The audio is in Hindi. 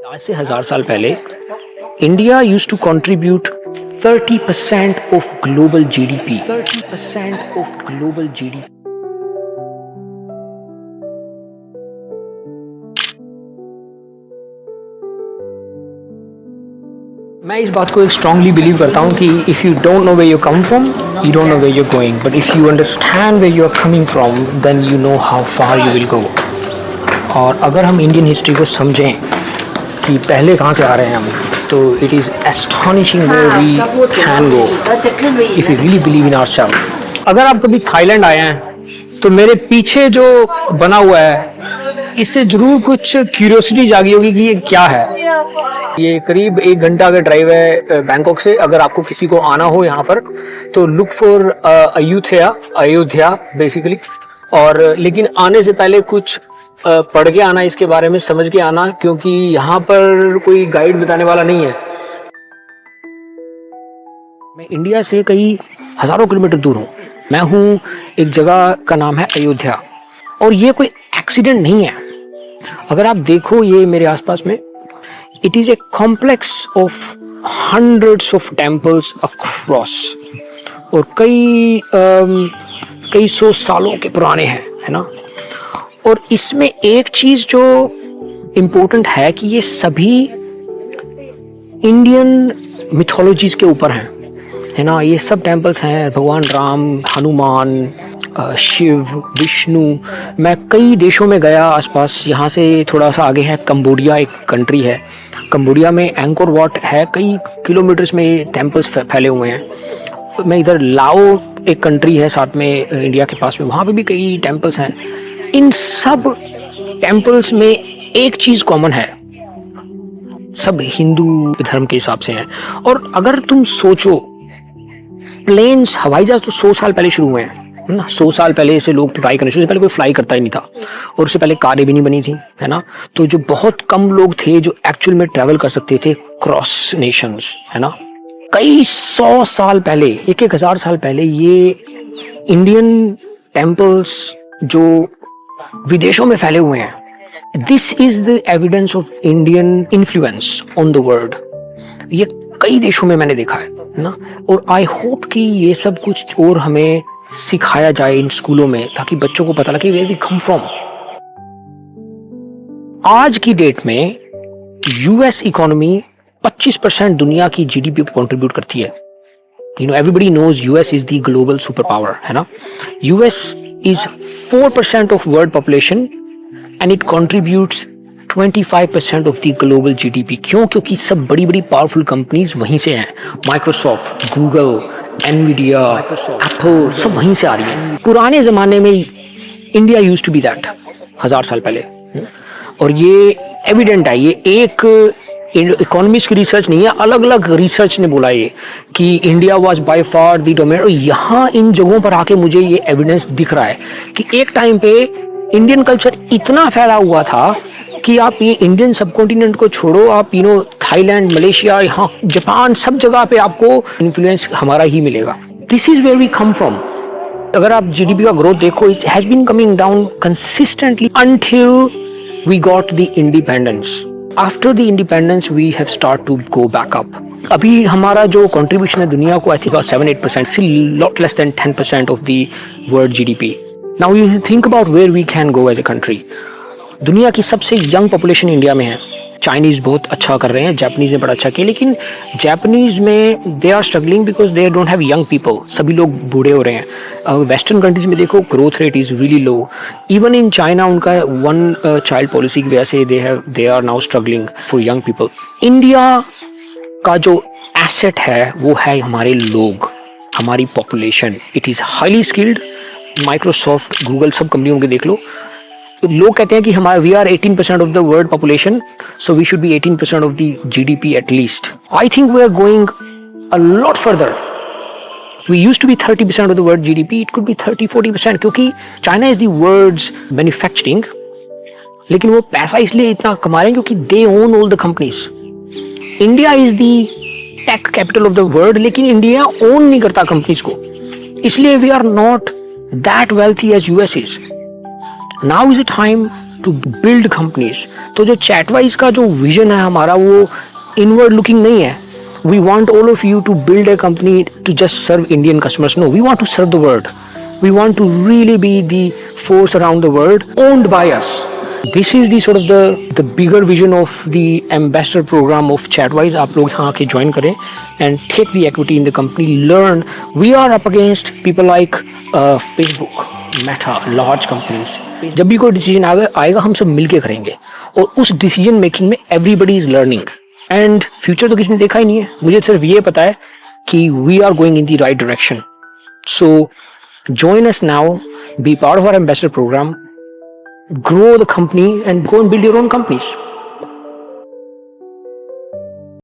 आज से 1000 साल पहले India used to contribute 30% of global GDP. 30% of global GDP. मैं इस बात को एक स्ट्रांगली बिलीव करता हूँ कि if you don't know where you come from, you don't know where you going, but if you understand where you are coming from, then you know how far you will go. और अगर हम इंडियन हिस्ट्री को समझें कि पहले कहाँ से आ रहे हैं हम, तो it is astonishing where we can go if you really believe in ourself. अगर आप कभी थाईलैंड आए हैं तो मेरे पीछे जो बना हुआ है इससे जरूर कुछ क्यूरियोसिटी जागी होगी कि ये क्या है. ये करीब 1 घंटा का ड्राइव है बैंकॉक से. अगर आपको किसी को आना हो यहाँ पर तो लुक फॉर अयोध्या बेसिकली. और लेकिन आने से पहले कुछ पढ़ के आना, इसके बारे में समझ के आना, क्योंकि यहाँ पर कोई गाइड बताने वाला नहीं है. मैं इंडिया से कई हजारों किलोमीटर दूर हूँ. मैं हूँ एक जगह का नाम है अयोध्या, और ये कोई एक्सीडेंट नहीं है. अगर आप देखो ये मेरे आसपास में, it is a complex of hundreds of temples across, और कई सौ सालों के पुराने हैं, है ना. और इसमें एक चीज जो इम्पोर्टेंट है कि ये सभी इंडियन मिथोलॉजीज के ऊपर हैं, है ना. ये सब टेम्पल्स हैं भगवान राम, हनुमान, शिव, विष्णु. मैं कई देशों में गया आसपास. यहाँ से थोड़ा सा आगे है कंबोडिया, एक कंट्री है. कंबोडिया में एंकोर वॉट है, कई किलोमीटर्स में ये टेम्पल्स फैले हुए हैं. मैं इधर लाओ एक कंट्री है साथ में इंडिया के पास में, वहाँ पे भी कई टेम्पल्स हैं. इन सब टेम्पल्स में एक चीज़ कॉमन है, सब हिंदू धर्म के हिसाब से हैं. और अगर तुम सोचो, प्लेन्स, हवाई जहाज तो 100 साल पहले शुरू हुए हैं ना. 100 साल पहले से लोग फ्लाई करने, उससे पहले कोई फ्लाई करता ही नहीं था, और उससे पहले कारें भी नहीं बनी थी, है ना. तो जो बहुत कम लोग थे जो एक्चुअल में ट्रैवल कर सकते थे क्रॉस नेशंस, है ना. कई 100 साल पहले, 1000 साल पहले ये इंडियन टेम्पल्स जो विदेशों में फैले हुए हैं, this is the evidence of Indian influence on the world. ये कई देशों में मैंने देखा है ना. और आई होप कि ये सब कुछ और हमें सिखाया जाए इन स्कूलों में, ताकि बच्चों को पता लगे वेयर वी कम फ्रॉम. आज की डेट में यूएस इकोनॉमी 25% दुनिया की जीडीपी को कंट्रीब्यूट करती है. You know, everybody knows US is the global super power, है ना. US is 4% of world population and it contributes 25% of the global GDP. क्यों? क्योंकि सब बड़ी बड़ी पावरफुल कंपनीज वहीं से हैं. माइक्रोसॉफ्ट, गूगल, एनवीडिया, एप्पल, सब वहीं से आ रही है. पुराने जमाने में India used to be that, 1000 साल पहले. और ये एविडेंट है, ये एक इकोनॉमिस्ट की रिसर्च नहीं है, अलग अलग रिसर्च ने बोला ये कि India was by far the dominant. और यहाँ इन जगहों पर आके मुझे ये एविडेंस दिख रहा है कि एक टाइम पे इंडियन कल्चर इतना फैला हुआ था कि आप ये इंडियन सबकॉन्टिनेंट को छोड़ो, आप थाईलैंड, मलेशिया, यहाँ जापान, सब जगह पे आपको इन्फ्लुएंस हमारा ही मिलेगा. This is where we come from. अगर आप जीडीपी का ग्रोथ देखो, it has been coming down consistently until we got the independence. After the independence we have start to go back up. अभी हमारा जो कंट्रीब्यूशन है दुनिया को, I think 7-8%, still lot less than 10% of the world GDP. Now you think about where we can go as a country. दुनिया की सबसे यंग पॉपुलेशन इंडिया में है. चाइनीज बहुत अच्छा कर रहे हैं, जापानीज ने बड़ा अच्छा किया, लेकिन जापानीज में they are struggling because they don't have young people. सभी लोग बूढ़े हो रहे हैं. वेस्टर्न कंट्रीज में देखो, growth rate is really low. Even in China उनका 1 चाइल्ड पॉलिसी की वजह से they are now struggling for young people. India का जो एसेट है वो है हमारे लोग, हमारी population. It is highly skilled. Microsoft, Google, सब कंपनियों के देख लो. लोग कहते हैं कि हमारा we are 18% of the world population, so we should be 18% of the GDP at least. I think we are going a lot further. We used to be 30% of the world GDP, it could be 30-40%, क्योंकि China is the world's manufacturing. लेकिन वो पैसा इसलिए इतना कमा रहे हैं क्योंकि they own all the companies. India is the tech capital of the world, लेकिन इंडिया ओन नहीं करता कंपनीज को, इसलिए we are not that wealthy as US is. Now is the time to build companies. तो जो Chatwise का जो vision है हमारा वो inward looking नहीं है. We want all of you to build a company to just serve Indian customers. No, we want to serve the world. We want to really be the force around the world owned by us. This is the sort of the bigger vision of the ambassador program of Chatwise. आप लोग यहाँ आके join करें and take the equity in the company. Learn. We are up against people like Facebook, Meta, large companies. जब भी कोई decision आएगा हम सब मिलके करेंगे और उस decision making में everybody is learning. And future तो किसी ने देखा ही नहीं है. मुझे सिर्फ ये पता है कि we are going in the right direction. So join us now, be part of our ambassador program, grow the company and go and build your own companies.